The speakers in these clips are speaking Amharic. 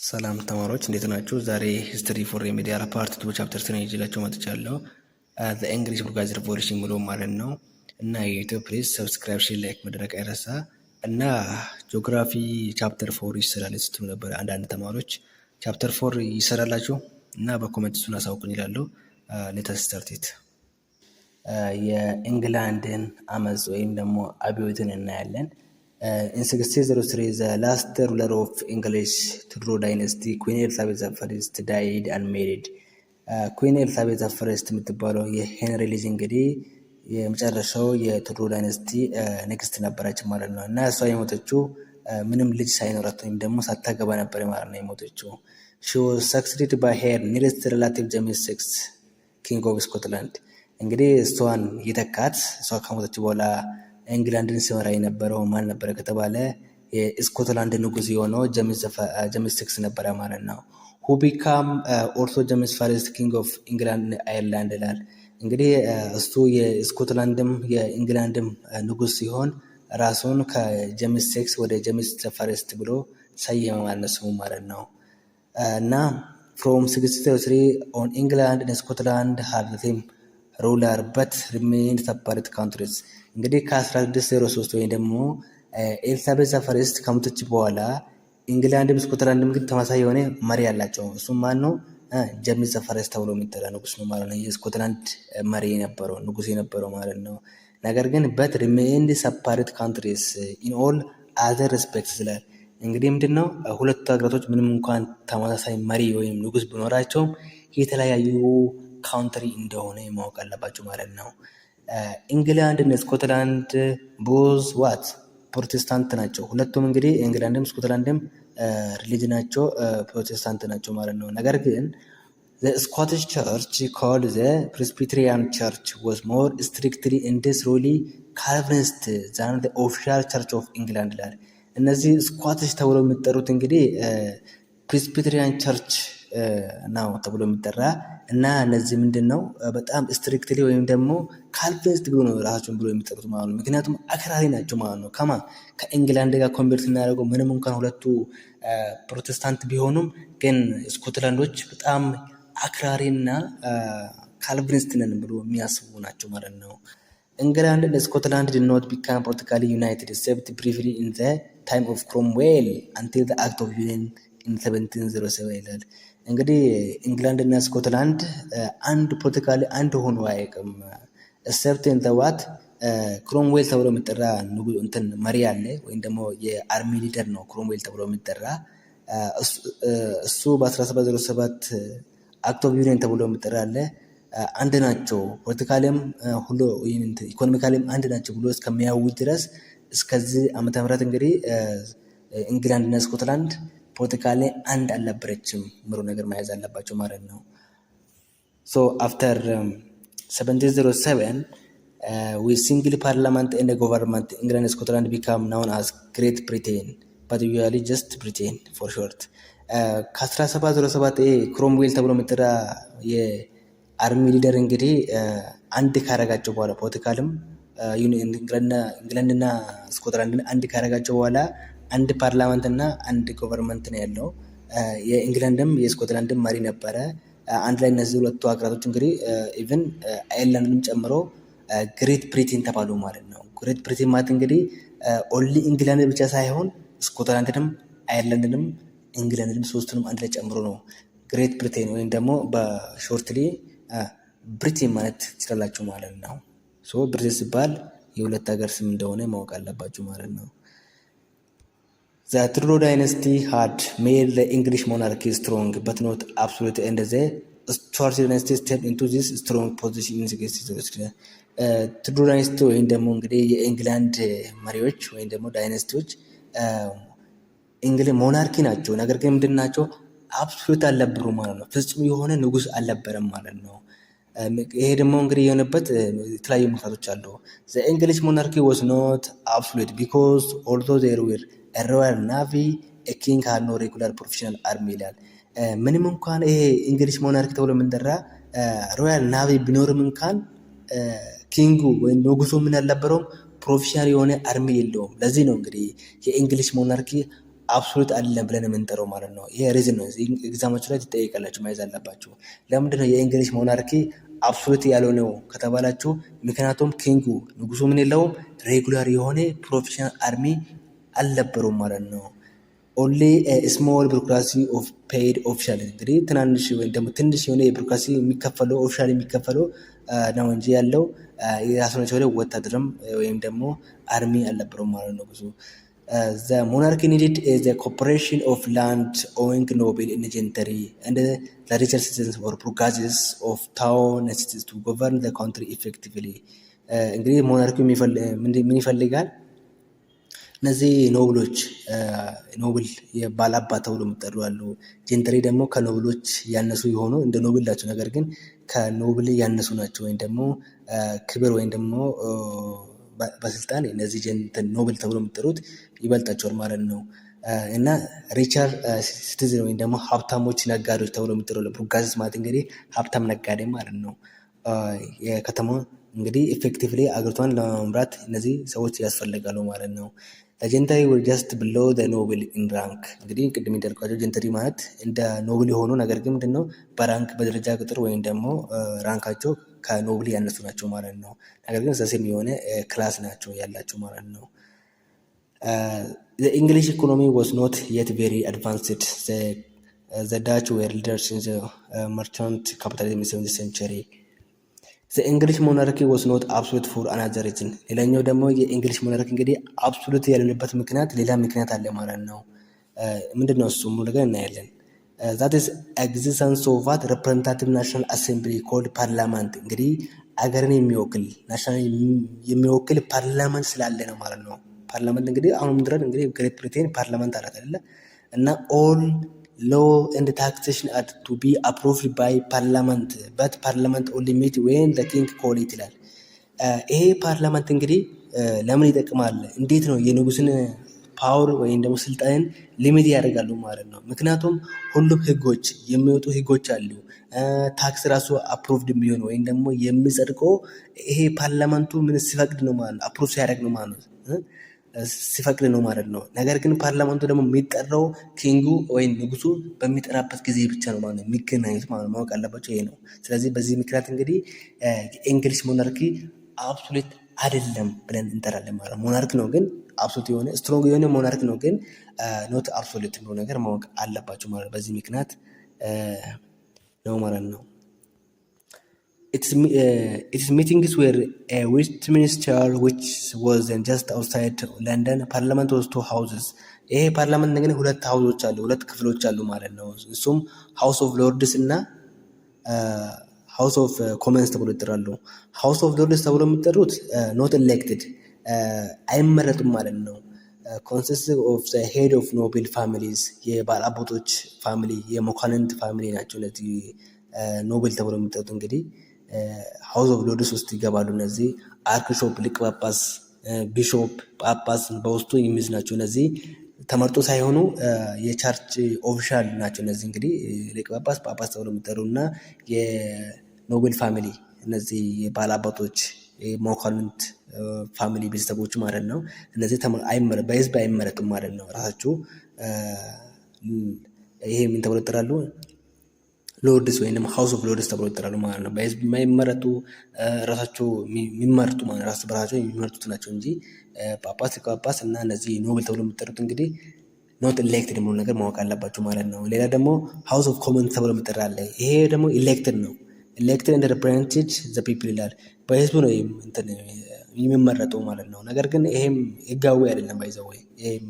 ሰላም ተማሪዎች እንዴት ናችሁ? ዛሬ ሂስትሪ ፎር ሪሜዲያል ፓርት 2 ቻፕተር 3 ይዤላችሁ መጥቻለሁ። ዘ እንግሊሽ ብሮድካስት ሪቮሉሽን ብሎ ማለት ነው። እና የዩቲዩብ ፕሊዝ ሰብስክራይብ፣ ሼር፣ ላይክ መድረግ አይረሳ። እና ጂኦግራፊ ቻፕተር 4 ይሰራል ስትሉ ነበር አንዳንድ ተማሪዎች። ቻፕተር 4 ይሰራላችሁ እና በኮሜንት እሱን አሳውቁን ይላሉ። ሌተስ ስታርት ኢት። የኢንግላንድን አመፅ ወይም ደግሞ አብዮትን እናያለን። In 1603, the last ruler of English Tudor dynasty, Queen Elizabeth I died unmarried. ኩዊን ኤልሳቤት ፈርስት የምትባለው የሄንሪ ልጅ እንግዲህ የመጨረሻው የቱድሮ ዳይነስቲ ንግስት ነበረች ማለት ነው። እና እሷ የሞተችው ምንም ልጅ ሳይኖራት ወይም ደግሞ ሳታገባ ነበር ማለት ነው የሞተችው። she was succeeded by her nearest relative James VI, king of Scotland። እንግዲህ እሷን የተካት እሷ ከሞተች በኋላ ኢንግላንድን ሲመራ የነበረው ማን ነበረ ከተባለ የስኮትላንድ ንጉስ የሆነው ጀምስ ሲክስ ነበረ ማለት ነው። who became also ጀምስ ፈርስት king of England Ireland ይላል። እንግዲህ እሱ የስኮትላንድም የኢንግላንድም ንጉስ ሲሆን ራሱን ከጀምስ ሲክስ ወደ ጀምስ ፈርስት ብሎ ሰየመ ማለት ነው ማለት ነው። እና from 1603 on England and Scotland had the same ruler but remained separate countries። እንግዲህ ከ1603 ወይም ደግሞ ኤልሳቤት ፈርስት ከሞተች በኋላ ኢንግላንድም ስኮትላንድም ግን ተመሳሳይ የሆነ መሪ ያላቸው። እሱም ማን ነው? ጀምስ ፈርስት ተብሎ የሚጠራ ንጉስ ነው ማለት ነው። የስኮትላንድ መሪ የነበረው ንጉስ የነበረው ማለት ነው። ነገር ግን but remained separate countries in all other respects ይላል። እንግዲህ ምንድነው ሁለቱ ሀገራቶች ምንም እንኳን ተመሳሳይ መሪ ወይም ንጉስ ቢኖራቸውም የተለያዩ ካውንትሪ እንደሆነ ማወቅ አለባቸው ማለት ነው። ኢንግላንድ እና ስኮትላንድ ቦዝ ዋት ፕሮቴስታንት ናቸው። ሁለቱም እንግዲህ ኢንግላንድም ስኮትላንድም ሪሊጅናቸው ፕሮቴስታንት ናቸው ማለት ነው። ነገር ግን the Scottish church called the Presbyterian church was more strictly and thoroughly Calvinist than the official church of England ይላል። እነዚህ ስኮቲሽ ተብሎ የሚጠሩት እንግዲህ ፕሬስቢቴሪያን ቸርች ነው ተብሎ የሚጠራ እና እነዚህ ምንድነው በጣም ስትሪክትሊ ወይም ደግሞ ካልቪኒስት ብሎ ነው ራሳቸውን ብሎ የሚጠሩት ማለት ነው። ምክንያቱም አክራሪ ናቸው ማለት ነው። ከኢንግላንድ ጋር ኮምፔር ስናደርገው ምንም እንኳን ሁለቱ ፕሮቴስታንት ቢሆኑም ግን ስኮትላንዶች በጣም አክራሪና ካልቪኒስት ነን ብሎ የሚያስቡ ናቸው ማለት ነው። England and Scotland did not become politically united except briefly in the time of Cromwell until the Act of Union in 1707 ይላል። እንግዲህ ኢንግላንድ እና ስኮትላንድ አንድ ፖለቲካሊ አንድ ሆኖ አያውቅም። except in the what ክሮምዌል ተብሎ የሚጠራ እንትን መሪ አለ ወይም ደግሞ የአርሚ ሊደር ነው ክሮምዌል ተብሎ የሚጠራ እሱ በ1707 አክት ኦፍ ዩኒየን ተብሎ የሚጠራ አለ። አንድ ናቸው ፖለቲካሊም ሁሉ ኢኮኖሚካሊም አንድ ናቸው ብሎ እስከሚያውጅ ድረስ እስከዚህ ዓመተ ምህረት እንግዲህ ኢንግላንድ እና ስኮትላንድ ፖለቲካሊ አንድ አልነበረችም ምሩ ነገር መያዝ አለባቸው ማለት ነው። so after 1707 with single parliament and a government England and Scotland became known as Great Britain but usually just Britain for short። ከ1707 ክሮምዌል ተብሎ የሚጠራ የአርሚ ሊደር እንግዲህ አንድ ካረጋቸው በኋላ ፖለቲካልም ኢንግላንድና ስኮትላንድን አንድ ካረጋቸው በኋላ አንድ ፓርላመንት እና አንድ ገቨርንመንት ነው ያለው። የኢንግላንድም የስኮትላንድም መሪ ነበረ። አንድ ላይ እነዚህ ሁለቱ ሀገራቶች እንግዲህ ኢቭን አየርላንድንም ጨምሮ ግሬት ብሪቴን ተባሉ ማለት ነው። ግሬት ብሪቴን ማለት እንግዲህ ኦንሊ ኢንግላንድ ብቻ ሳይሆን ስኮትላንድንም አየርላንድንም ኢንግላንድንም ሶስቱንም አንድ ላይ ጨምሮ ነው ግሬት ብሪቴን ወይም ደግሞ በሾርትሊ ብሪቴን ማለት ትችላላችሁ ማለት ነው። ሶ ብሪቴን ሲባል የሁለት ሀገር ስም እንደሆነ ማወቅ አለባችሁ ማለት ነው። The Tudor dynasty had made the English monarchy strong but not absolute and the Stuart dynasty stepped into this strong position in 1603። Tudor dynasty ወይም ደግሞ እንግዲህ የኢንግላንድ መሪዎች ወይም ደግሞ ዳይናስቲዎች እንግዲህ ሞናርኪ ናቸው። ነገር ግን ምንድን ናቸው? አብሶሉት አልነበሩ ማለት ነው። ፍጹም የሆነ ንጉስ አልነበረም ማለት ነው። ይሄ ደግሞ እንግዲህ የሆነበት የተለያዩ ምክንያቶች አሉ። The English monarchy was not absolute because although there were a royal navy a king had no regular professional army ይላል። ምንም እንኳን ይሄ እንግሊሽ ሞናርኪ ተብሎ የምንጠራ ሮያል ናቪ ቢኖርም እንኳን ኪንጉ ወይም ንጉሱ ምን አልነበረውም ፕሮፌሽናል የሆነ አርሚ የለውም። ለዚህ ነው እንግዲህ የእንግሊሽ ሞናርኪ አብሶሉት አይደለም ብለን የምንጠራው ማለት ነው። ይሄ ሪዝን ነው። ኤግዛሞች ላይ ትጠይቃላችሁ፣ መያዝ አለባችሁ። ለምንድነው የእንግሊሽ ሞናርኪ አብሶሉት ያልሆነው ከተባላችሁ፣ ምክንያቱም ኪንጉ ንጉሱ ምን የለውም ሬጉላር የሆነ ፕሮፌሽናል አርሚ አልነበረውም ማለት ነው። ኦንሊ ስሞል ቢሮክራሲ ኦፍ ፔይድ ኦፊሻል እንግዲህ ትናንሽ ወይም ደግሞ ትንሽ የሆነ የቢሮክራሲ የሚከፈለው ኦፊሻል የሚከፈለው ነው እንጂ ያለው የራሱን የቻለ ወታደርም ወይም ደግሞ አርሚ አልነበረውም ማለት ነው ብዙ the monarchy needed the cooperation of land-owning noble and gentry and the richer citizens or bourgeois of town and cities to govern the country effectively. እንግዲህ ሞናርኪ ምን ይፈልጋል? እነዚህ ኖብሎች ኖብል የባላባት ተብሎ የሚጠሩ አሉ። ጀንትሪ ደግሞ ከኖብሎች ያነሱ የሆኑ እንደ ኖብል ናቸው፣ ነገር ግን ከኖብል ያነሱ ናቸው ወይም ደግሞ ክብር ወይም ደግሞ በስልጣን እነዚህ ኖብል ተብሎ የሚጠሩት ይበልጣቸዋል ማለት ነው። እና ሪቻርድ ሲቲዝን ወይም ደግሞ ሀብታሞች ነጋዴዎች ተብሎ የሚጠሩ ቡርጋዚስ ማለት እንግዲህ ሀብታም ነጋዴ ማለት ነው። የከተማ እንግዲህ ኤፌክቲቭሊ አገሪቷን ለመምራት እነዚህ ሰዎች ያስፈልጋሉ ማለት ነው። ጀንተሪ ወር ጀስት ብሎ ኖብል ኢን ራንክ እንግዲህ ቅድም እንዳልኳቸው ጀንተሪ ማለት እንደ ኖብል የሆኑ ነገር ግን ምንድነው በራንክ በደረጃ ቁጥር ወይም ደግሞ ራንካቸው ከኖብል ያነሱ ናቸው ማለት ነው። ነገር ግን ሰሴም የሆነ ክላስ ናቸው ያላቸው ማለት ነው። the English economy was not yet very advanced. The Dutch were leaders in the merchant capitalism in the 17th century. The English monarchy was not absolute for another reason. ሌላኛው ደግሞ የእንግሊሽ ሞናርኪ እንግዲህ አብሶሉት ያልሆነበት ምክንያት ሌላ ምክንያት አለ ማለት ነው። ምንድነው እሱ ሙሉ ነገር እናያለን። that is existence of what representative national assembly called parliament እንግዲህ አገርን የሚወክል ናሽናል የሚወክል ፓርላመንት ስላለ ነው ማለት ነው። ፓርላመንት እንግዲህ አሁን ምድረን እንግዲህ ግሬት ብሪቴን ፓርላመንት አላት አይደለ? እና all law and taxation are to be approved by parliament but parliament only meet when the king call it ይላል። ይሄ ፓርላመንት እንግዲህ ለምን ይጠቅማል? እንዴት ነው የንጉስን ፓወር ወይም ደግሞ ስልጣንን ሊሚት ያደርጋሉ ማለት ነው። ምክንያቱም ሁሉም ህጎች የሚወጡ ህጎች አሉ። ታክስ ራሱ አፕሩቭድ የሚሆን ወይም ደግሞ የሚጸድቀው ይሄ ፓርላመንቱ ምን ሲፈቅድ ነው ማለት ነው። አፕሩቭ ሲያደርግ ነው ማለት ነው፣ ሲፈቅድ ነው ማለት ነው። ነገር ግን ፓርላመንቱ ደግሞ የሚጠራው ኪንጉ ወይም ንጉሱ በሚጠራበት ጊዜ ብቻ ነው ማለት ነው የሚገናኙት ማለት ነው። ማወቅ አለባቸው ይሄ ነው። ስለዚህ በዚህ ምክንያት እንግዲህ የእንግሊሽ ሞናርኪ አብሶሉት አይደለም ብለን እንጠራለን ማለት ነው። ሞናርክ ነው ግን አብሶሉት የሆነ ስትሮንግ የሆነ ሞናርክ ነው ግን ኖት አብሶሉት ነው ነገር ማወቅ አለባቸው ማለት ነው። በዚህ ምክንያት ነው ማለት ነው። its meetings were Westminster which was just outside London. Parliament was two houses. ይሄ ፓርላመንት እንግዲህ ሁለት ሀውሶች አሉ፣ ሁለት ክፍሎች አሉ ማለት ነው። እሱም ሃውስ ኦፍ ሎርድስ እና ሃውስ ኦፍ ኮመንስ ተብሎ ይጠራሉ። ሃውስ ኦፍ ሎርድስ ተብሎ የሚጠሩት ኖት ኤሌክትድ አይመረጡም ማለት ነው። ኮንሲስት ኦፍ ዘ ሄድ ኦፍ ኖብል ፋሚሊስ የባለአባቶች ፋሚሊ የመኳንንት ፋሚሊ ናቸው። እነዚህ ኖብል ተብሎ የሚጠሩት እንግዲህ ሃውስ ኦፍ ሎርድስ ውስጥ ይገባሉ። እነዚህ አርክሾፕ ሊቀ ጳጳስ፣ ቢሾፕ፣ ጳጳስ በውስጡ የሚይዝ ናቸው። እነዚህ ተመርጦ ሳይሆኑ የቻርች ኦፊሻል ናቸው። እነዚህ እንግዲህ ሊቀ ጳጳስ፣ ጳጳስ ተብሎ የሚጠሩ እና የኖብል ፋሚሊ እነዚህ የባለአባቶች የመኳንንት ፋሚሊ ቤተሰቦች ማለት ነው። እነዚህ በህዝብ አይመረጡም ማለት ነው። ራሳቸው ይሄ ምን ተብሎ ይጠራሉ? ሎርድስ ወይም ሃውስ ኦፍ ሎርድስ ተብሎ ይጠራሉ ማለት ነው። በህዝብ የማይመረጡ ራሳቸው የሚመርጡ ማለት ራስ በራሳቸው የሚመርጡት ናቸው እንጂ ጳጳስ፣ ሊቀ ጳጳስ እና እነዚህ ኖብል ተብሎ የሚጠሩት እንግዲህ ኖት ኤሌክትድ የሚሆኑ ነገር ማወቅ አለባቸው ማለት ነው። ሌላ ደግሞ ሃውስ ኦፍ ኮመንስ ተብሎ የሚጠራ አለ። ይሄ ደግሞ ኢሌክትድ ነው። ኤሌክትድ ኤንድ ሪፕሬዘንትድ ዘ ፒፕል ይላል። በህዝቡ ነው የሚመረጠው ማለት ነው። ነገር ግን ይሄም ህጋዊ አይደለም። ባይዘው ይሄም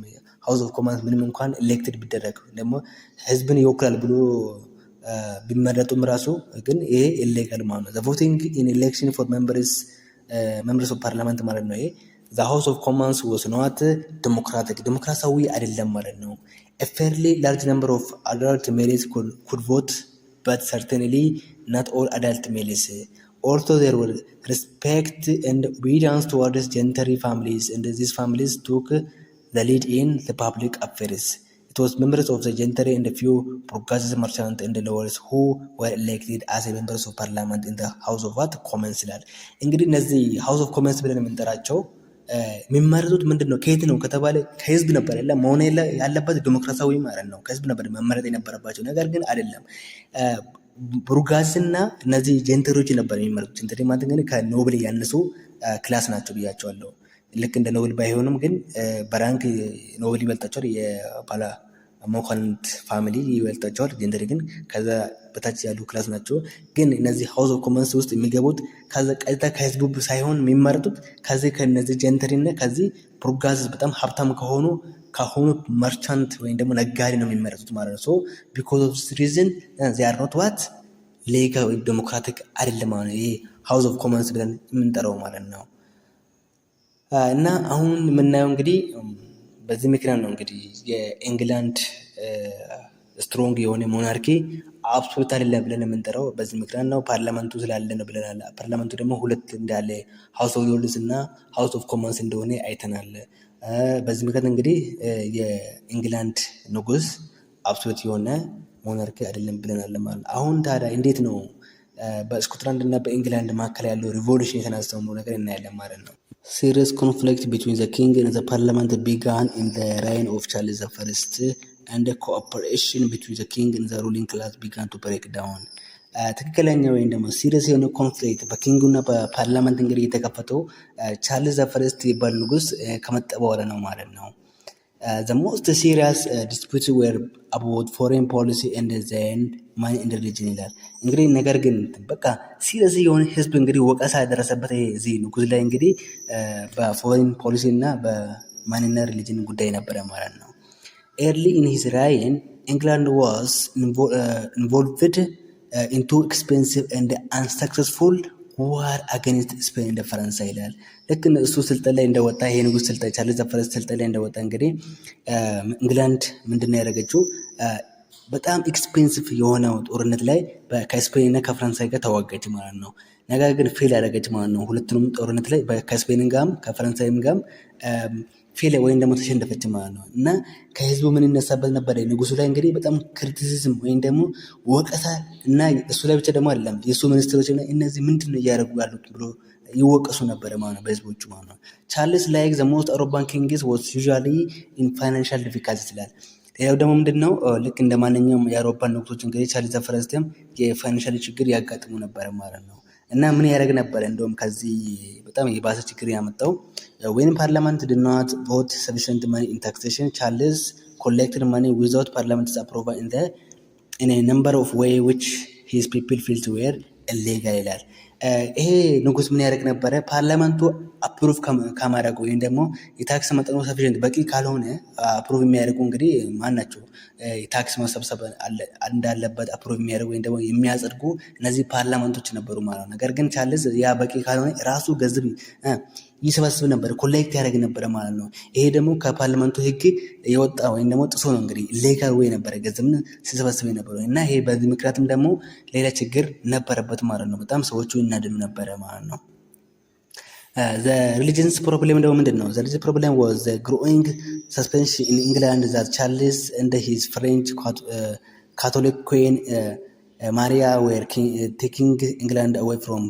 ሃውስ ኦፍ ኮመንስ ምንም እንኳን ኤሌክትድ ቢደረግ ደግሞ ህዝብን ይወክላል ብሎ ቢመረጡም ራሱ ግን ይሄ ኢሌጋል ማለት ነው። ዘ ቮቲንግ ኢን ኤሌክሽን ፎር ሜምበርስ ኦፍ ፓርላመንት ማለት ነው። ይሄ ዘ ሃውስ ኦፍ ኮመንስ ዋስ ኖት ዲሞክራሲያዊ አይደለም ማለት ነው። ኤ ፌርሊ ላርጅ ነምበር ኦፍ አዳልት ሜልስ ኩድ ቮት በት ሰርተንሊ not all adult males. Also there were respect and obedience towards gentry families and these families took the lead in the public affairs. It was members of the gentry and a few bourgeois merchants and lawyers who were elected as members of parliament in the house of what commons ይላል። እንግዲህ እነዚህ house of commons ብለን የምንጠራቸው የሚመረጡት ምንድን ነው ከየት ነው ከተባለ ከህዝብ ነበር መሆን ያለበት ዲሞክራሲያዊ ማለት ነው። ከህዝብ ነበር መመረጥ የነበረባቸው። ነገር ግን አይደለም። ቡርጋዝና እነዚህ ጀንተሮች ነበር የሚመረጡት። ጀንተሪ ማለት እንግዲህ ከኖብል ያነሱ ክላስ ናቸው ብያቸዋለሁ። ልክ እንደ ኖብል ባይሆንም ግን በራንክ ኖብል ይበልጣቸዋል። የባለ መኳንንት ፋሚሊ ይበልጣቸዋል። ጀንተሪ ግን ከዛ በታች ያሉ ክላስ ናቸው። ግን እነዚህ ሃውስ ኦፍ ኮመንስ ውስጥ የሚገቡት ከዛ ቀጥታ ከህዝቡ ሳይሆን የሚመረጡት ከዚህ ከነዚህ ጀንተሪ እና ከዚህ ቡርጋዝ በጣም ሀብታም ከሆኑ መርቻንት ወይም ደግሞ ነጋዴ ነው የሚመረጡት ማለት ነው። ሶ ቢኮዝ ኦፍ ሪዝን ዜ አር ኖት ዋት ሌጋል ወይም ዴሞክራቲክ አይደለም ማለት ነው። ይሄ ሃውስ ኦፍ ኮመንስ ብለን የምንጠራው ማለት ነው። እና አሁን የምናየው እንግዲህ በዚህ ምክንያት ነው እንግዲህ የኢንግላንድ ስትሮንግ የሆነ ሞናርኪ አብሶሉት አይደለም ብለን የምንጠራው በዚህ ምክንያት ነው። ፓርላመንቱ ስላለ ነው ብለናል። ፓርላመንቱ ደግሞ ሁለት እንዳለ ሃውስ ኦፍ ሎርድስ እና ሃውስ ኦፍ ኮመንስ እንደሆነ አይተናል። በዚህ ምክንያት እንግዲህ የኢንግላንድ ንጉስ አብሶሉት የሆነ ሞናርኪ አይደለም ብለናል ማለት ነው። አሁን ታዲያ እንዴት ነው በስኮትላንድ እና በኢንግላንድ መካከል ያለው ሪቮሉሽን የተነሳው ነገር እናያለን ማለት ነው። Serious conflict between the king and the parliament began in the reign of Charles I, and the cooperation between the king and the ruling class began to break down. ትክክለኛ ወይም ደግሞ ሲሪየስ የሆነ ኮንፍሊክት በኪንጉ እና በፓርላመንት እንግዲህ የተከፈተው ቻርልስ ዘ ፈርስት የሚባል ንጉስ ከመጣ በኋላ ነው ማለት ነው። The most serious disputes were about foreign policy and then money and religion ይላል። እንግዲህ ነገር ግን በቃ ሲሪየስ የሆነ ህዝብ እንግዲህ ወቀሳ ያደረሰበት እዚህ ንጉስ ላይ እንግዲህ በፎሬን ፖሊሲ እና በማንና ሪሊጅን ጉዳይ ነበረ ማለት ነው። Early in his reign, England was involved into expensive and unsuccessful war against Spain and ፈረንሳይ ይላል። ልክ እሱ ስልጣን ላይ እንደወጣ ይሄ ንጉስ ስልጣን ቻርልስ ዘ ፈርስት ስልጣን ላይ እንደወጣ እንግዲህ እንግላንድ ምንድነው ያደረገችው? በጣም ኤክስፔንሲቭ የሆነው ጦርነት ላይ ከስፔን እና ከፈረንሳይ ጋር ተዋጋች ማለት ነው። ነገር ግን ፌል ያደረገች ማለት ነው። ሁለቱንም ጦርነት ላይ ከስፔን ጋርም ከፈረንሳይም ጋርም ፌል ወይም ደግሞ ተሸነፈች ማለት ነው። እና ከህዝቡ ምን ይነሳበት ነበር? ንጉሱ ላይ እንግዲህ በጣም ክሪቲሲዝም ወይም ደግሞ ወቀሳ እና እሱ ላይ ብቻ ደግሞ አይደለም የእሱ ሚኒስትሮች እነዚህ ምንድን ነው እያደረጉ ያሉት ብሎ ይወቀሱ ነበረ ማለት ነው በህዝቦቹ ማለት ነው። ቻርልስ ላይክ ዘ ሞስት አውሮፓን ኪንግስ ዋዝ ዩዥዋሊ ኢን ፋይናንሻል ዲፊካልቲስ ይላል። ሌላው ደግሞ ምንድን ነው ልክ እንደ ማንኛውም የአውሮፓን ንጉሶች እንግዲህ ቻርልስ ዘ ፈርስትም የፋይናንሻል ችግር ያጋጥሙ ነበረ ማለት ነው። እና ምን ያደርግ ነበረ? እንደውም ከዚህ በጣም የባሰ ችግር ያመጣው when parliament did not vote sufficient money in taxation, Charles collected money without parliament's approval in a number of ways which his people felt were illegal ይላል። ይሄ ንጉስ ምን ያደርግ ነበረ? ፓርላመንቱ አፕሩቭ ከማድረጉ ወይም ደግሞ የታክስ መጠኑ ሰፊሽንት በቂ ካልሆነ አፕሩቭ የሚያደርጉ እንግዲህ ማን ናቸው? የታክስ መሰብሰብ እንዳለበት አፕሩቭ የሚያደርጉ ወይም ደግሞ የሚያጸድቁ እነዚህ ፓርላመንቶች ነበሩ ማለት ነው። ነገር ግን ቻርልስ ያ በቂ ካልሆነ ራሱ ገንዘብ ይሰበስብ ነበር፣ ኮሌክት ያደርግ ነበረ ማለት ነው። ይሄ ደግሞ ከፓርላመንቱ ህግ የወጣ ወይም ደግሞ ጥሶ ነው እንግዲህ ሌጋል ወይ ነበረ ገንዘብን ሲሰበስብ ነበረ። እና ይሄ በዚህ ምክንያትም ደግሞ ሌላ ችግር ነበረበት ማለት ነው። በጣም ሰዎቹ ይናደዱ ነበረ ማለት ነው። the religion's problem ደግሞ ምንድን ነው? the religious problem was the growing suspicion in England that Charles and his French Catholic queen Maria were taking England away from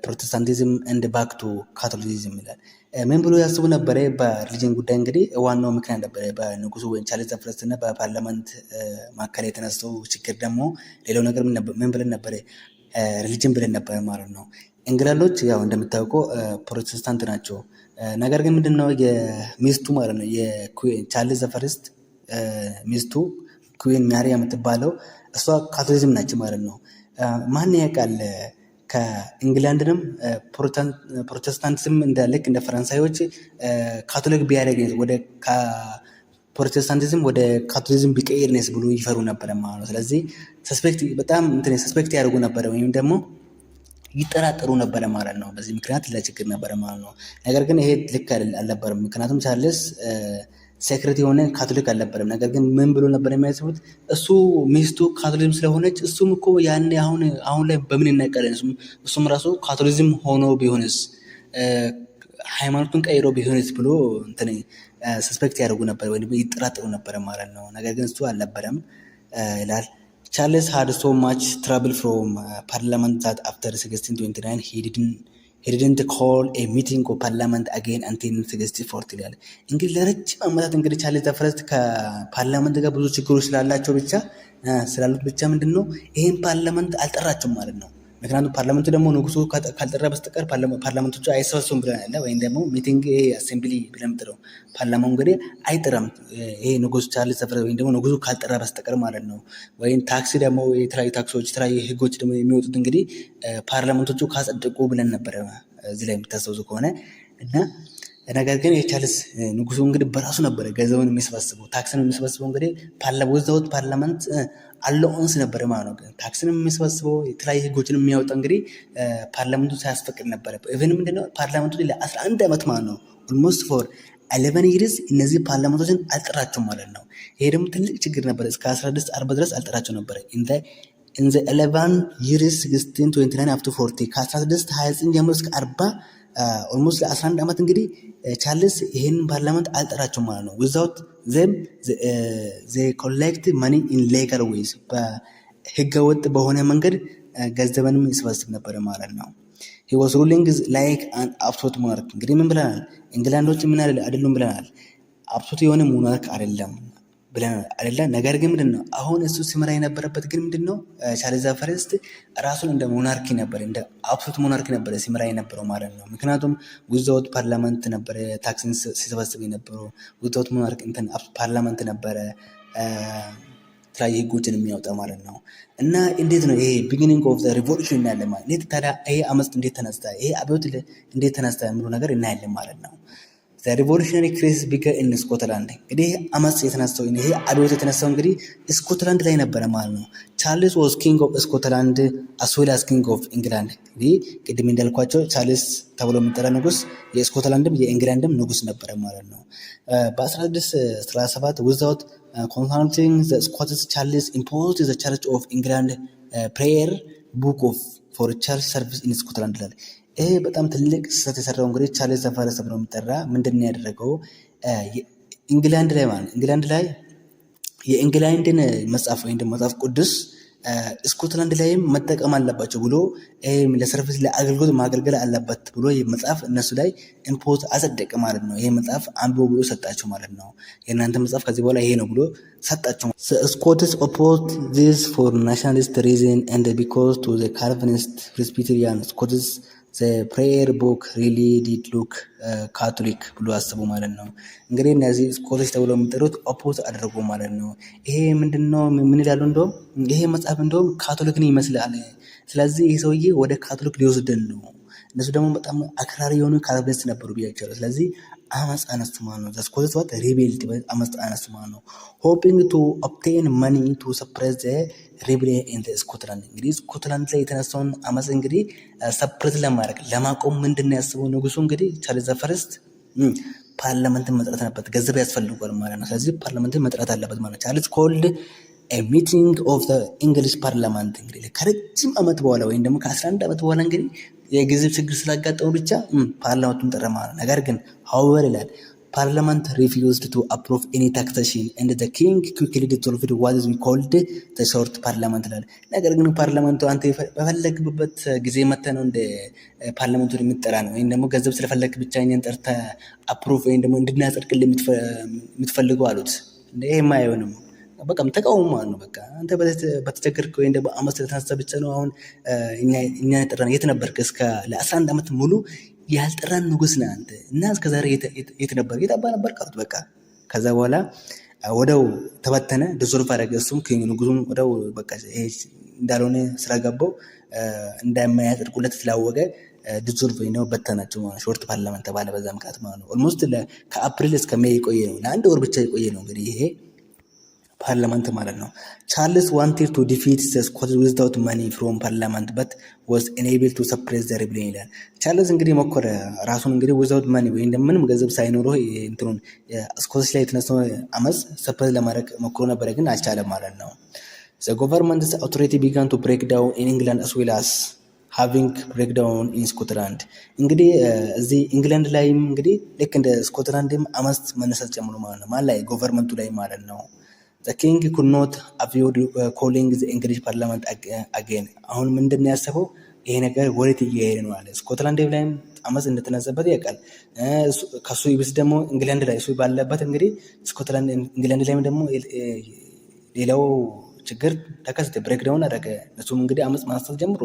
ፕሮቴስታንቲዝም እንደ ባክ ቱ ካቶሊሲዝም ይላል። ምን ብሎ ያስቡ ነበረ? በሪሊጅን ጉዳይ እንግዲህ ዋናው ምክንያት ነበረ በንጉሱ ወይም ቻርልስ ዘ ፈርስት እና በፓርላመንት መካከል የተነሳው ችግር ደግሞ ሌላው ነገር ምን ብለን ነበረ? ሪሊጅን ብለን ነበረ ማለት ነው። እንግላንዶች ያው እንደምታውቀው ፕሮቴስታንት ናቸው። ነገር ግን ምንድነው የሚስቱ ማለት ነው የቻርልስ ዘ ፈርስት ሚስቱ ኩዊን ማሪያ የምትባለው እሷ ካቶሊዝም ናቸው ማለት ነው። ማን ያውቃል ከኢንግላንድንም ፕሮቴስታንቲዝም ልክ እንደ ፈረንሳዮች ካቶሊክ ቢያደርግ ወደ ፕሮቴስታንቲዝም ወደ ካቶሊዝም ቢቀይርነስ ብሎ ይፈሩ ነበረ ማለት ነው። ስለዚህ በጣም ሰስፔክት ያደርጉ ነበረ ወይም ደግሞ ይጠራጠሩ ነበረ ማለት ነው። በዚህ ምክንያት ለችግር ነበረ ማለት ነው። ነገር ግን ይሄ ልክ አልነበረም። ምክንያቱም ቻርልስ ሴክሬት የሆነ ካቶሊክ አልነበረም። ነገር ግን ምን ብሎ ነበር የሚያስቡት? እሱ ሚስቱ ካቶሊዝም ስለሆነች እሱም እኮ ያኔ አሁን ላይ በምን ይነቀለን? እሱም ራሱ ካቶሊዝም ሆኖ ቢሆንስ ሃይማኖቱን ቀይሮ ቢሆንስ ብሎ ሰስፔክት ያደርጉ ነበር ወይም ይጠራጠሩ ነበረ ማለት ነው። ነገር ግን እሱ አልነበረም ይላል። Charles had so much trouble from Parliament that after 1629 he didn't call a meeting of parliament again until 1964 ይላል። እንግዲህ ለረጅም ዓመታት እንግዲህ ቻርልስ ዘ ፈርስት ከፓርላመንት ጋር ብዙ ችግሮች ስላሉት ብቻ ምንድነው ይሄን ፓርላመንት አልጠራቸውም ማለት ነው። ምክንያቱም ፓርላመንቱ ደግሞ ንጉሱ ካልጠራ በስተቀር ፓርላመንቶቹ አይሰበሰቡም ብለናል። ወይም ደግሞ ሚቲንግ አሴምብሊ ብለን የምንጠራው ፓርላማው እንግዲህ አይጠራም ይሄ ንጉስ ቻርልስ ዘ ፈርስት ወይም ደግሞ ንጉሱ ካልጠራ በስተቀር ማለት ነው። ወይም ታክሲ ደግሞ የተለያዩ ታክሶች የተለያዩ ህጎች ደግሞ የሚወጡት እንግዲህ ፓርላመንቶቹ ካጸደቁ ብለን ነበረ እዚህ ላይ የምታስታውሱ ከሆነ እና ነገር ግን የቻርልስ ንጉሱ እንግዲህ በራሱ ነበረ ገንዘቡን የሚሰበስበው ታክስን የሚሰበስበው እንግዲህ ዊዛውት ፓርላመንት አላውንስ ነበረ ማለት ነው። ታክስን የሚሰበስበው የተለያዩ ህጎችን የሚያወጣ እንግዲህ ፓርላመንቱ ሳያስፈቅድ ነበረ። ኢቨን ምንድነው ፓርላመንቱ ለ11 ዓመት ማለት ነው ኦልሞስት ፎር 11 ይርስ እነዚህ ፓርላመንቶችን አልጠራቸውም ማለት ነው። ይሄ ደግሞ ትልቅ ችግር ነበር። እስከ 1640 ድረስ አልጠራቸው ነበረ። in the 11 years 1629 up to 40 ከ1629 ጀምሮ እስከ 40 ኦልሞስት ለ11 ዓመት እንግዲህ ቻርልስ ይሄን ፓርላመንት አልጠራቸውም ማለት ነው። without them they collect money in legal ways በህገወጥ በሆነ መንገድ ገንዘብንም ይሰበስብ ነበር ማለት ነው። he was ruling like an absolute monarch እንግዲህ ምን ብለናል? እንግላንዶች ምን አይደሉም ብለናል። አብሶሉት የሆነ ሞናርክ አይደለም ብለናል አይደለ? ነገር ግን ምንድነው አሁን እሱ ሲመራ የነበረበት ግን ምንድነው ቻርልስ ዘ ፈርስት ራሱን እንደ ሞናርኪ ነበር እንደ አብሶሉት ሞናርኪ ነበር ሲመራ የነበረው ማለት ነው። ምክንያቱም ዊዛውት ፓርላመንት ነበር ታክስን ሲሰበስብ የነበረው ዊዛውት ሞናርክ እንትን ፓርላመንት ነበረ የተለያዩ ህጎችን የሚያወጣ ማለት ነው። እና እንዴት ነው ይሄ ቢጊኒንግ ኦፍ ዘ ሪቮሉሽን እናያለን ማለት ነው። ታዲያ ይሄ አመጽ እንዴት ተነሳ ይሄ አብዮት እንዴት ተነሳ የሚሉ ነገር እናያለን ማለት ነው። The revolutionary crisis began in Scotland እንግዲህ አመጽ የተነሳው ይሄ አብዮት የተነሳው እንግዲህ ስኮትላንድ ላይ ነበረ ማለት ነው። ቻርልስ was king of Scotland as well as king of England እንግዲህ ቅድም እንዳልኳቸው ቻርልስ ተብሎ የሚጠራ ንጉስ የስኮትላንድም የእንግላንድም ንጉስ ነበረ ማለት ነው። በ1637 without consulting the Scottish Charles imposed the Church of England prayer book for church service in Scotland ይላል። ይሄ በጣም ትልቅ ስህተት የሰራው እንግዲህ ቻርልስ ዘ ፈርስት ተብሎ የሚጠራ ምንድነው ያደረገው እንግላንድ ላይ የእንግላንድን መጽሐፍ ወይም ደግሞ መጽሐፍ ቅዱስ ስኮትላንድ ላይም መጠቀም አለባቸው ብሎ ለሰርቪስ ለአገልግሎት ማገልገል አለበት ብሎ መጽሐፍ እነሱ ላይ ኢምፖዝ አጸደቀ ማለት ነው። ይሄ መጽሐፍ አንብቦ ብሎ ሰጣቸው ማለት ነው። የእናንተ መጽሐፍ ከዚህ በኋላ ይሄ ነው ብሎ ሰጣቸው። Scots opposed this for nationalist reason and because to the Calvinist Presbyterian Scots the prayer book really did look Catholic ብሎ አስቡ ማለት ነው። እንግዲህ እነዚህ ስኮቶች ተብለው የሚጠሩት ኦፖዝ አደረጉ ማለት ነው። ይሄ ምንድነው ምን ይላሉ? እንደውም ይሄ መጽሐፍ እንደውም ካቶሊክን ይመስላል። ስለዚህ ይሄ ሰውዬ ወደ ካቶሊክ ሊወስደን ነው። እነሱ ደግሞ በጣም አክራሪ የሆኑ ካቶሊክስ ነበሩ ብያቸዋለሁ። ስለዚህ አመጽ አነሱ ማለት ነው። ዘስኮትስ what rebelled አመጽ አነሱ ማለት ነው። hoping to obtain money to suppress the rebellion in the Scotland እንግዲህ ስኮትላንድ ላይ የተነሳውን አመጽ እንግዲህ ሰፕሬት ለማድረግ ለማቆም ምንድነው ያስበው ንጉሱ እንግዲህ ቻርልስ ዘ ፈርስት ፓርላመንትን መጥራት አለበት፣ ገንዘብ ያስፈልጋል ማለት ነው። ስለዚህ ፓርላመንትን መጥራት አለበት ማለት ነው። ቻርልስ called a meeting of the English Parliament እንግዲህ ከረጅም ዓመት በኋላ ወይም ደግሞ ከ11 ዓመት በኋላ እንግዲህ የገንዘብ ችግር ስላጋጠመው ብቻ ፓርላመንቱን ጠራ ማለት ነው። ነገር ግን however ይላል Parliament refused to approve any taxation and the king quickly dissolved what is called the short parliament ይላል። ነገር ግን ፓርላመንቱ አንተ በፈለግበት ጊዜ መተህ ነው እንደ ፓርላመንቱን የምትጠራ ነው ወይም ደግሞ ገንዘብ ስለፈለግ ብቻ እኛን ጠርተህ አፕሩቭ ወይም ደግሞ እንድናጸድቅልህ የምትፈልገው አሉት። ይሄማ አይሆንም በቃ ተቃውሞ ማለት ነው። በቃ አንተ በተቸገርክ ወይም ደግሞ አመት ስለተነሳ ብቻ ነው አሁን እኛ ጠራን። የት ነበርክ? እስከ ለ11 ዓመት ሙሉ ያልጠራን ንጉስ ነህ አንተ እና እስከ ዛሬ የት ነበር? የታባ ነበር ካሉት። በቃ ከዛ በኋላ ወደው ተበተነ፣ ዲዞልቭ አደረገ። እሱም ንጉሱም ወደው በቃ ይሄ እንዳልሆነ ስለገባው እንደማያጸድቁለት ስላወቀ ዲዞልቭ ነው በተናቸው ማለት ሾርት ፓርላመንት ተባለ። በዛ ምክንያት ማለት ነው ኦልሞስት ከአፕሪል እስከ ሜይ የቆየ ነው፣ ለአንድ ወር ብቻ የቆየ ነው እንግዲህ ይሄ ፓርላመንት ማለት ነው። ቻርልስ wanted to defeat the Scots without money from parliament but was unable to suppress the rebellion ይላል። ቻርልስ እንግዲህ ሞከረ ራሱን እንግዲህ without money ወይም ደግሞ ምንም ገንዘብ ሳይኖረው እንትኑን ስኮትስ ላይ የተነሳው አመጽ ሰፕሬስ ለማድረግ ሞክሮ ነበር፣ ግን አልቻለም ማለት ነው። The government's authority began to break down in England as well as having breakdown in Scotland እንግዲህ እዚህ ኢንግላንድ ላይም እንግዲህ ልክ እንደ ስኮትላንድም አመጽ መነሳት ጀምሮ ማለት ነው። ማን ላይ? ገቨርንመንቱ ላይ ማለት ነው። The king could not avoid calling the English parliament again አሁን ምንድነው ያሰበው? ይሄ ነገር ወዴት እየሄደ ነው አለ። ስኮትላንድ ላይም አመፅ እንደተነሳበት ያውቃል። ከሱ ይብስ ደግሞ እንግላንድ ላይ እሱ ባለበት እንግዲህ ስኮትላንድ እንግላንድ ላይም ደግሞ ሌላው ችግር ተከሰተ፣ ብሬክዳውን አደረገ። እሱም እንግዲህ አመፅ ማንሳት ጀምሮ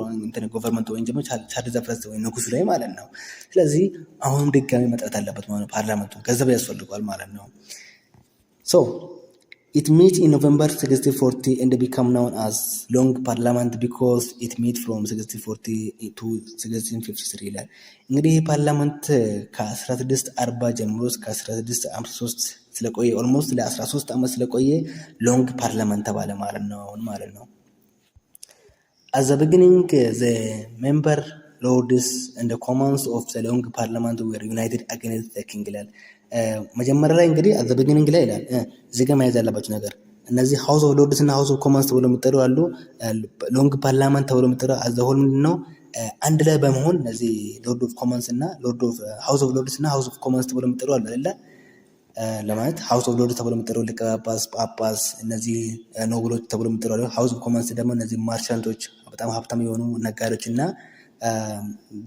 ጎቨርንመንት ወይም ደግሞ ቻርልስ ዘ ወይ ንጉሱ ላይ ማለት ነው። ስለዚህ አሁንም ድጋሚ መጥራት አለበት ማለት ነው። ፓርላመንቱ ገንዘብ ያስፈልገዋል ማለት ነው። ሶ it met in November 1640 and became known as Long Parliament because it met from 1640 to 1653 ይላል። እንግዲህ ይህ ፓርላመንት ከ1640 ጀምሮ እስከ 1653 ስለቆየ ኦልሞስት ለ13 ዓመት ስለቆየ ሎንግ ፓርላመንት ተባለ ማለት ነው። At the beginning, the member lords and the commons of the long parliament were united against the king ይላል። መጀመሪያ ላይ እንግዲህ at the beginning ላይ ይላል እዚህ ጋር መያዝ ያለባቸው ነገር እነዚህ ሃውስ ኦፍ ሎርድስ እና ሃውስ ኦፍ ኮመንስ ተብሎ የሚጠሩ አሉ። ሎንግ ፓርላመንት ተብሎ የሚጠሩ as the whole ምንድነው አንድ ላይ በመሆን እነዚህ ሎርድ ኦፍ ኮመንስ እና ሎርድ ኦፍ ሃውስ ኦፍ ሎርድስ እና ሃውስ ኦፍ ኮመንስ ተብሎ የሚጠሩ አሉ አይደል? ለማለት ሃውስ ኦፍ ሎርድስ ተብሎ የሚጠሩ ሊቀ ጳጳስ፣ እነዚህ ኖብሎች ተብሎ የሚጠሩ አሉ። ሃውስ ኦፍ ኮመንስ ደግሞ እነዚህ ማርሻንቶች፣ በጣም ሀብታም የሆኑ ነጋዴዎች እና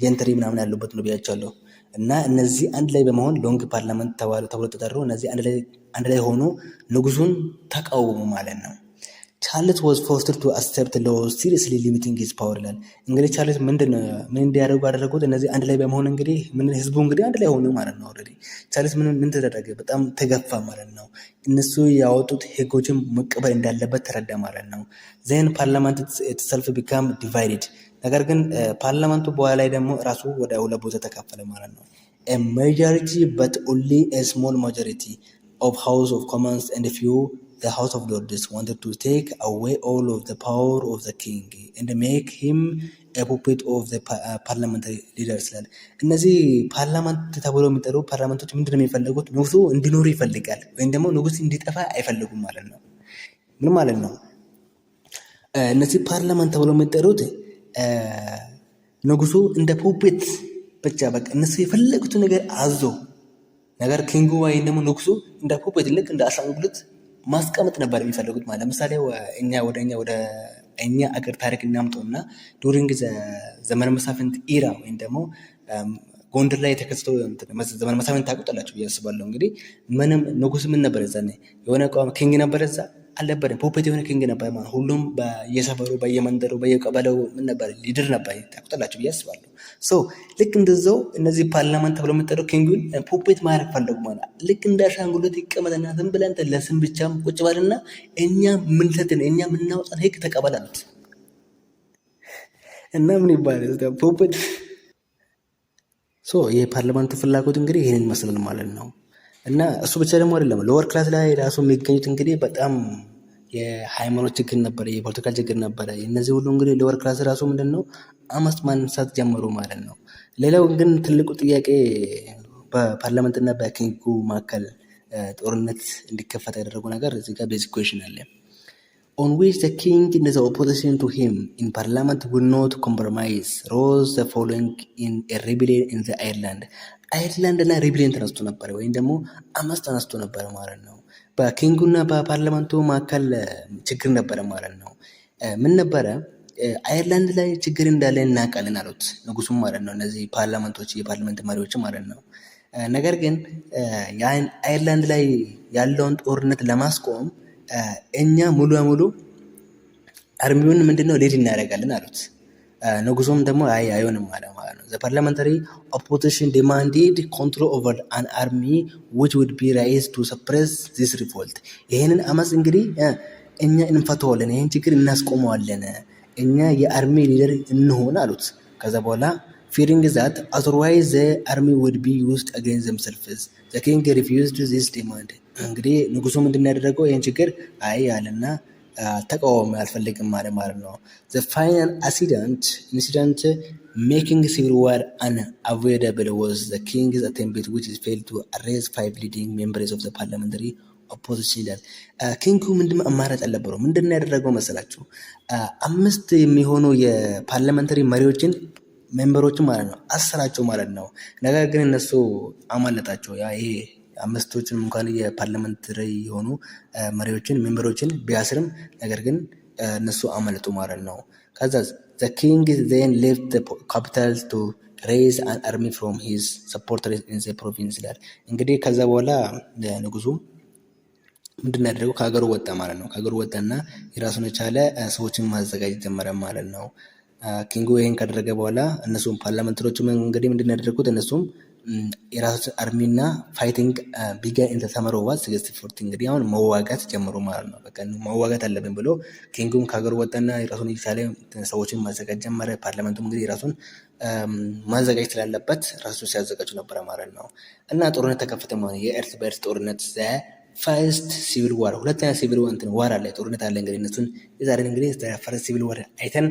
ጀንትሪ ምናምን ያሉበት ነው ብያቸዋለሁ። እና እነዚህ አንድ ላይ በመሆን ሎንግ ፓርላመንት ተብሎ ተጠሩ። እነዚህ አንድ ላይ ሆኖ ንጉሱን ተቃወሙ ማለት ነው። ቻርልስ was forced to accept laws seriously limiting his power ይላል። እንግዲህ ቻርልስ ምን እንዲያደርጉ አደረጉት? እነዚህ አንድ ላይ በመሆን እንግዲህ ህዝቡ እንግዲህ አንድ ላይ ሆኑ ማለት ነው። ኦልሬዲ ቻርልስ ምን ተደረገ? በጣም ተገፋ ማለት ነው። እነሱ ያወጡት ህጎችን መቀበል እንዳለበት ተረዳ ማለት ነው። then parliament itself became divided ነገር ግን ፓርላመንቱ በኋላ ላይ ደግሞ ራሱ ወደ ሁለት ቦታ ተከፈለ ማለት ነው። a majority but only a small majority of house of commons and few the house of lords wanted to take away all of the power of the king and make him a puppet of the parliamentary leaders ይላል። እነዚህ ፓርላመንት ተብሎ የሚጠሩ ፓርላመንቶች ምንድነው የሚፈልጉት? ንጉሱ እንዲኖር ይፈልጋል ወይም ደግሞ ንጉስ እንዲጠፋ አይፈልጉም ማለት ነው። ምን ማለት ነው? እነዚህ ፓርላመንት ተብሎ የሚጠሩት ንጉሱ እንደ ፑፔት ብቻ በቃ እነሱ የፈለጉት ነገር አዞ ነገር ኪንጉ ወይም ደግሞ ንጉሱ እንደ ፑፔት ልክ እንደ አሻንጉሊት ማስቀመጥ ነበር የሚፈልጉት ማለት። ለምሳሌ ወደ እኛ አገር ታሪክ እናምጠውና ዱሪንግ ዘመነ መሳፍንት ኢራ ወይም ደግሞ ጎንደር ላይ የተከሰተው ዘመነ መሳፍንት ታውቁታላችሁ ብዬ አስባለሁ። እንግዲህ ምንም ንጉስ ምን ነበር እዛ የሆነ ኪንግ ነበር እዛ አልነበረም። ፑፔት የሆነ ኪንግ ነበር ማለት ሁሉም በየሰፈሩ በየመንደሩ በየቀበሌው ምን ነበር ሊድር ነበር ታውቁታላችሁ ብዬ አስባለሁ። ሶ ልክ እንደዛው እነዚህ ፓርላመንት ተብሎ የሚጠራው ኪንጉን ፑፔት ማድረግ ፈለጉ ማለት ልክ እንደ አሻንጉሊት ይቀመጥና ዝም ብለን ለስም ብቻም ቁጭ ባልና እኛ የምናወጣን ህግ ተቀበል አሉት እና ምን ይባላል ፑፔት። ሶ የፓርላመንቱ ፍላጎት እንግዲህ ይሄንን ይመስላል ማለት ነው። እና እሱ ብቻ ደግሞ አይደለም ሎወር ክላስ ላይ ራሱ የሚገኙት እንግዲህ በጣም የሃይማኖት ችግር ነበረ፣ የፖለቲካል ችግር ነበረ። እነዚህ ሁሉ እንግዲህ ሎወር ክላስ ራሱ ምንድነው አመፅ ማንሳት ጀመሩ ማለት ነው። ሌላው ግን ትልቁ ጥያቄ በፓርላመንትና በኪንጉ መካከል ጦርነት እንዲከፈት ያደረጉ ነገር እዚህ ጋር ቤዚክ ኩዌሽን አለ። on which the king in the opposition to him in parliament would not compromise rose the following in a rebellion in the Ireland እና ሪቢሊየን ተነስቶ ነበረ ወይም ደግሞ አመፅ ተነስቶ ነበረ ማለት ነው። በኪንጉና በፓርላመንቱ መካከል ችግር ነበረ ማለት ነው። ምን ነበረ? አይርላንድ ላይ ችግር እንዳለ እናውቃለን አሉት ንጉሱም ማለት ነው። እነዚህ ፓርላመንቶች የፓርላመንት መሪዎች ማለት ነው። ነገር ግን አይርላንድ ላይ ያለውን ጦርነት ለማስቆም እኛ ሙሉ በሙሉ አርሚውን ምንድነው ሌድ እናደርጋለን አሉት። ንጉሱም ደግሞ አይሆንም ማለት ነው። the parliamentary opposition demanded control over an army which would be raised to suppress this revolt ይሄንን አመፅ እንግዲህ እኛ እንፈተዋለን፣ ይሄን ችግር እናስቆመዋለን፣ እኛ የአርሚ ሊደር እንሆን አሉት። ከዛ በኋላ fearing that otherwise the army would be used against themselves the king refused this demand እንግዲህ ንጉሱ ምንድን ያደረገው ይሄን ችግር አለና ተቃውሞ አልፈልግም ማለት ነው። the final incident making civil war unavoidable was the king's attempt which failed to arrest 5 leading members of the parliamentary opposition ይላል። ኪንጉ ምንድነው አማራጭ አልነበረው። ምንድነው ያደረገው መሰላችሁ? 5 የሚሆኑ የፓርላመንታሪ መሪዎችን ሜምበሮችን ማለት ነው አሰራቸው ማለት ነው። ነገር ግን እነሱ አማለጣቸው። ይሄ 5ቶችን እንኳን የፓርላመንታሪ የሆኑ መሪዎችን ሜምበሮችን ቢያስርም ነገር ግን እነሱ አመለጡ ማለት ነው። ከዛ the king then left the capital to raise an army from his supporters in the province ይላል። እንግዲህ ከዛ በኋላ ንጉሱ ምንድን ያደረገው ከሀገሩ ወጣ ማለት ነው። ከሀገሩ ወጣና የራሱን የቻለ ሰዎችን ማዘጋጀት ጀመረ ማለት ነው። ኪንጉ ይህን ካደረገ በኋላ እነሱም ፓርላመንተሮቹም እንግዲህ ምንድን ያደረጉት እነሱም የራሳቸው አርሚና ፋይቲንግ ቢጋን ኢን ዘ ሰመር ኦፍ 1640 እንግዲህ አሁን መዋጋት ጀምሮ ማለት ነው። በቃ መዋጋት አለብን ብሎ ኪንጉም ከሀገሩ ወጣና የራሱን የቻለ ሰዎችን ማዘጋጀት ጀመረ። ፓርላመንቱም እንግዲህ የራሱን ማዘጋጀት ስላለበት ራሱ ሲያዘጋጁ ነበረ ማለት ነው። እና ጦርነት ተከፈተ ማለት ነው። የእርስ በእርስ ጦርነት ፈርስት ሲቪል ዋር ሁለተኛ ሲቪል ዋር አለ ጦርነት አለ። እንግዲህ እነሱን የዛሬን እንግዲህ ፈርስት ሲቪል ዋር አይተን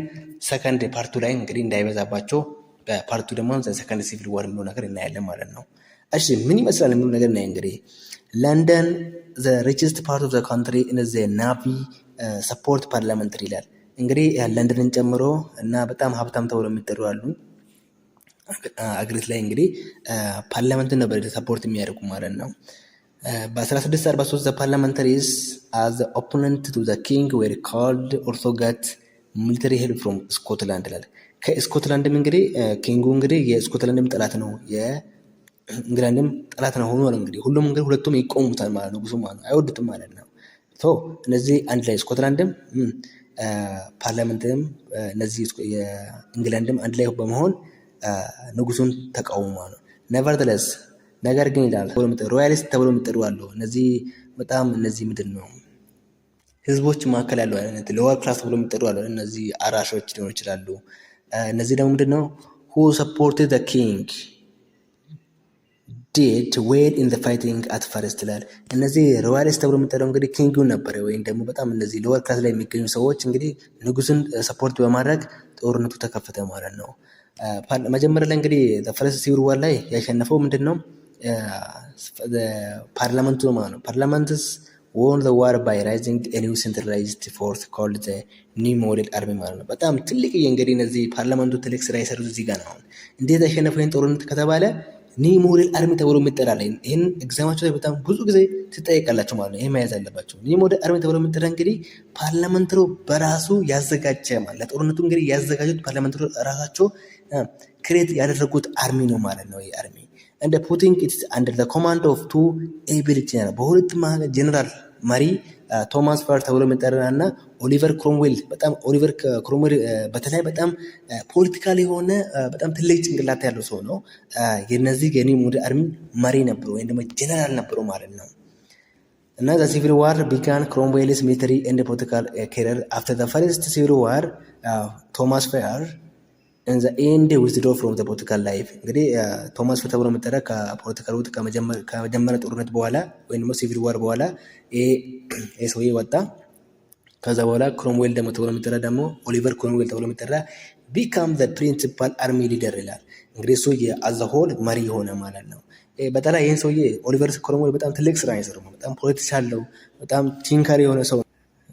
ሰከንድ ፓርቱ ላይ እንግዲህ እንዳይበዛባቸው በፓርቱ ደግሞ ሰከንድ ሲቪል ዋር የሚለው ነገር እናያለን ማለት ነው። እሺ ምን ይመስላል የሚለው ነገር እናይ። እንግዲህ ለንደን ዘ ሪችስት ፓርት ኦፍ ዘ ካንትሪ ኢን ዘ ናቪ ሰፖርት ፓርላመንተሪ ይላል። እንግዲህ ለንደንን ጨምሮ እና በጣም ሀብታም ተብሎ የሚጠሩ አሉ አገሪት ላይ እንግዲህ ፓርላመንትን ነበር ሰፖርት የሚያደርጉ ማለት ነው። በ1643 the parliamentaries as the opponent to the king were called also got military help from Scotland ይላል። ከስኮትላንድም እንግዲህ ኪንጉ እንግዲህ የስኮትላንድም ጠላት ነው የእንግላንድም ጠላት ነው ሆኖ እንግዲህ ሁሉም እንግዲህ ሁለቱም ይቆሙታል ማለት ነው። ብዙም ማለት አይወዱትም ማለት ነው። እነዚህ አንድ ላይ ስኮትላንድም ፓርላመንትም እነዚህ የእንግላንድም አንድ ላይ በመሆን ንጉሱን ተቃውሞ ነው። nevertheless ነገር ግን ይላል ሮያሊስት ተብሎ የሚጠሩ አሉ። እነዚህ በጣም እነዚህ ምንድን ነው ህዝቦች መካከል ያለው አይነት ሎወር ክላስ ተብሎ የሚጠሩ አሉ። እነዚህ አራሾች ሊሆኑ ይችላሉ። እነዚህ ደግሞ ምንድን ነው who supported the king did well in the fighting at first ይላል። እነዚህ ሮያሊስት ተብሎ የሚጠራው እንግዲህ ኪንጉን ነበረ ወይም ደግሞ በጣም እነዚህ ሎወር ክላስ ላይ የሚገኙ ሰዎች እንግዲህ ንጉስን ሰፖርት በማድረግ ጦርነቱ ተከፈተ ማለት ነው። መጀመሪያ ላይ እንግዲህ ፈረስ ሲቪል ዋር ላይ ያሸነፈው ምንድን ነው ፓርላመንቱ ነው ማለት ነው። ፓርላመንትስ won the war by raising a new centralized force called the new model army ማለት ነው። በጣም ትልቅ እንግዲህ እነዚህ ፓርላመንቱ ትልቅ ስራ የሰሩት እዚህ ጋር ነው። እንዴት ያሸነፈው ይህን ጦርነት ከተባለ ኒው ሞዴል አርሚ ተብሎ የሚጠራ ላይ ይህን ኤግዛማቸው ላይ በጣም ብዙ ጊዜ ትጠይቃላችሁ ማለት ነው። ይህ መያዝ አለባቸው። ኒው ሞዴል አርሚ ተብሎ የሚጠራ እንግዲህ ፓርላመንተሩ በራሱ ያዘጋጀ ማለት ለጦርነቱ እንግዲህ ያዘጋጁት ፓርላመንተሩ ራሳቸው ክሬት ያደረጉት አርሚ ነው ማለት ነው። ይህ አርሚ and putting it under the command of two able general በሁለት ጀነራል መሪ ቶማስ ፋር ተብሎ የሚጠራና ኦሊቨር ክሮምዌል በጣም ኦሊቨር ክሮምዌል በተለይ በጣም ፖለቲካል የሆነ በጣም ትልቅ ጭንቅላት ያለው ሰው ነው። የነዚህ የኒው ሞዴል አርሚ መሪ ነበሩ ወይም ደግሞ ጀነራል ነበሩ ማለት ነው። እና the civil war began Cromwell's military and political career after the first civil war ቶማስ ፋር in the end withdraw from the political life እንግዲህ ቶማስ ፋር ተብሎ የሚጠራ ከፖለቲካል ውስጥ ከመጀመሪያ ጦርነት በኋላ ወይም ደግሞ ሲቪል ዋር በኋላ ይሄ ሰውዬ ወጣ። ከዛ በኋላ ክሮምዌል ደግሞ ተብሎ የሚጠራ ደግሞ ኦሊቨር ክሮምዌል ተብሎ የሚጠራ become the principal army leader ይላል። እንግዲህ እሱ የአዘሆል መሪ የሆነ ማለት ነው። በተለይ ይህን ሰውዬ ኦሊቨር ክሮምዌል በጣም ትልቅ ስራ የሰራው በጣም ፖለቲሻል ነው። በጣም ቲንከር የሆነ ሰው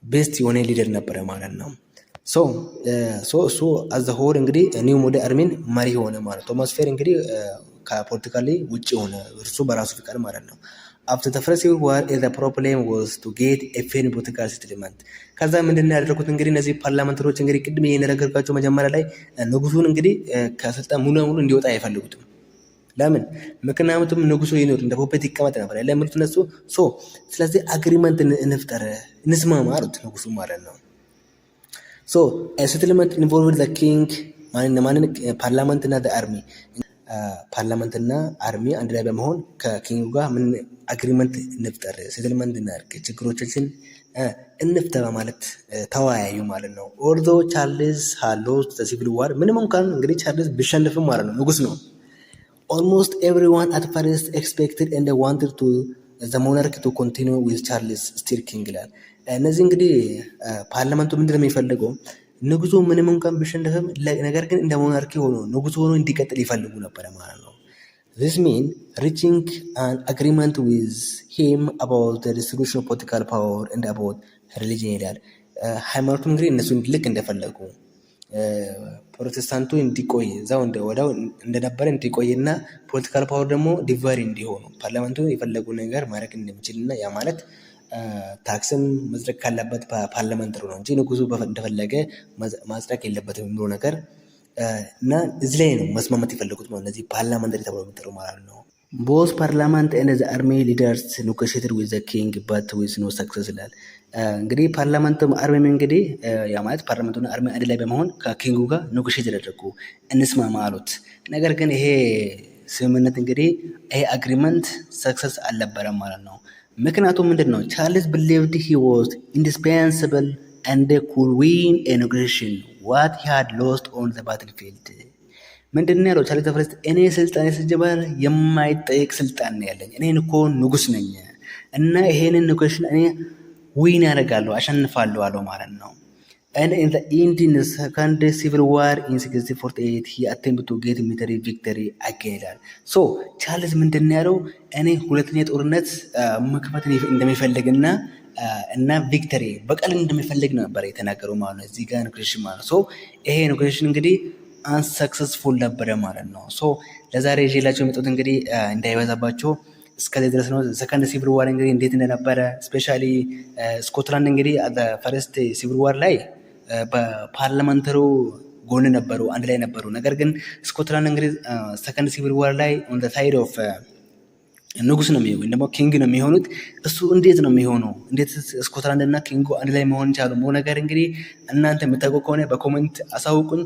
ቤስት የሆነ ሊደር ነበረ ማለት ነው። እሱ አዘሆል እንግዲህ ኒው ሞዴል አርሚን መሪ ሆነ ማለት ቶማስ ፋር እንግዲህ ከፖለቲካሊ ውጭ ሆነ እርሱ በራሱ ፍቃድ ማለት ነው። after the first civil war the problem was to get a fair political settlement ከዛ ምንድነው ያደረጉት እንግዲህ እነዚህ ፓርላመንተሮች እንግዲህ ቅድም የነገርኳቸው መጀመሪያ ላይ ንጉሱን እንግዲህ ከስልጣን ሙሉ ለሙሉ እንዲወጣ አይፈልጉትም። ለምን? ምክንያቱም ንጉሱ ይኖር እንደ ፖፔት ይቀመጥ ነበር ለምሉት እነሱ ስለዚህ አግሪመንት እንፍጠር እንስማማ አሉት ንጉሱ ማለት ነው። a settlement involved the king ማንን ፓርላመንት እና the army ፓርላመንትና አርሚ አንድ ላይ በመሆን ከኪንጉ ጋር ምን አግሪመንት እንፍጠር ሴትልመንት እናድርግ ችግሮቻችን እንፍታ በማለት ተወያዩ ማለት ነው። although ቻርልስ had lost the civil war ምንም እንኳን እንግዲህ ቻርልስ ቢሸነፍም ማለት ነው ንጉስ ነው almost everyone at first expected and wanted to the monarchy to continue with Charles still king ይላል። እነዚህ እንግዲህ ፓርላመንቱ ምንድነው የሚፈልገው ንጉሱ ምንም እንኳን ቢሸነፍም ነገር ግን እንደ ሞናርኪ ሆኖ ንጉሱ ሆኖ እንዲቀጥል ይፈልጉ ነበር ማለት ነው። this mean reaching an agreement with him about the distribution of political power and about religion ይላል። ሃይማኖቱም እንግዲህ እነሱ ልክ እንደፈለጉ ፕሮቴስታንቱ እንዲቆይ እዛው ወዳው እንደነበረ እንዲቆይና ፖለቲካል ፓወር ደግሞ ዲቫይድ እንዲሆኑ ፓርላመንቱ የፈለጉ ነገር ማድረግ እንደሚችልና ያ ማለት ታክስም መጽደቅ ካለበት በፓርላመንት ነው እንጂ ንጉሱ እንደፈለገ ማጽደቅ የለበትም የሚለው ነገር እና እዚህ ላይ ነው መስማማት የፈለጉት ማለት እነዚህ ፓርላመንታሪ ተብሎ የሚጠሩ ማለት ነው። ቦዝ ፓርላመንት ኤንድ ዘ አርሚ ሊደርስ ኔጎሽየትድ ዊዝ ዘ ኪንግ በት ዊዝ ኖ ሰክሰስ ይላል። እንግዲህ ፓርላመንት አርሚም እንግዲህ ያ ማለት ፓርላመንቱና አርሚ አንድ ላይ በመሆን ከኪንጉ ጋር ኔጎሽየት ያደረጉ እንስማማ አሉት። ነገር ግን ይሄ ስምምነት እንግዲህ ይሄ አግሪመንት ሰክሰስ አልነበረም ማለት ነው። ምክንያቱም ምንድን ነው? ቻርልስ ቢሊቭድ ሂ ዋዝ ኢንዲስፔንስብል ኤንድ ኩድ ዊን ኤ ኔጎሽዬሽን ዋት ሂ ሃድ ሎስት ኦን ዘ ባትልፊልድ። ምንድን ነው ያለው ቻርልስ ዘ ፈርስት? እኔ ስልጣን ሲጀመር የማይጠይቅ ስልጣን ነው ያለኝ፣ እኔን እኮ ንጉስ ነኝ እና ይሄንን ኔጎሽዬሽን እኔ ዊን ያደርጋለሁ አሸንፋለሁ አለው ማለት ነው። And in the Indian second civil war in 1648 he attempted to get military victory again. So ቻርልስ ምንድን ያለው እኔ ሁለተኛ ጦርነት መክፈት እንደሚፈልግና እና ቪክተሪ በቀል እንደሚፈልግ ነበር የተናገረው ማለት ነው። እዚህ ጋር ኔጎሽዬሽን ማለት ነው። ሶ ይሄ ኔጎሽዬሽን እንግዲህ አንሰክሰስፉል ነበረ ማለት ነው። ሶ ለዛሬ ይዤላችሁ የመጣሁት እንግዲህ እንዳይበዛባቸው እስከዚህ ድረስ ነው። ሰከንድ ሲቪል ዋር እንግዲህ እንዴት እንደነበረ ስፔሻሊ ስኮትላንድ እንግዲህ ፈርስት ሲቪል ዋር ላይ በፓርላመንተሩ ጎን ነበሩ፣ አንድ ላይ ነበሩ። ነገር ግን ስኮትላንድ እንግዲህ ሰከንድ ሲቪል ዋር ላይ ኦን ዘ ሳይድ ኦፍ ንጉስ ነው የሚሆኑ ወይም ደግሞ ኪንግ ነው የሚሆኑት። እሱ እንዴት ነው የሚሆነው? እንዴት ስኮትላንድ እና ኪንጉ አንድ ላይ መሆን ቻሉ? ነገር እንግዲህ እናንተ የምታውቁ ከሆነ በኮሜንት አሳውቁኝ።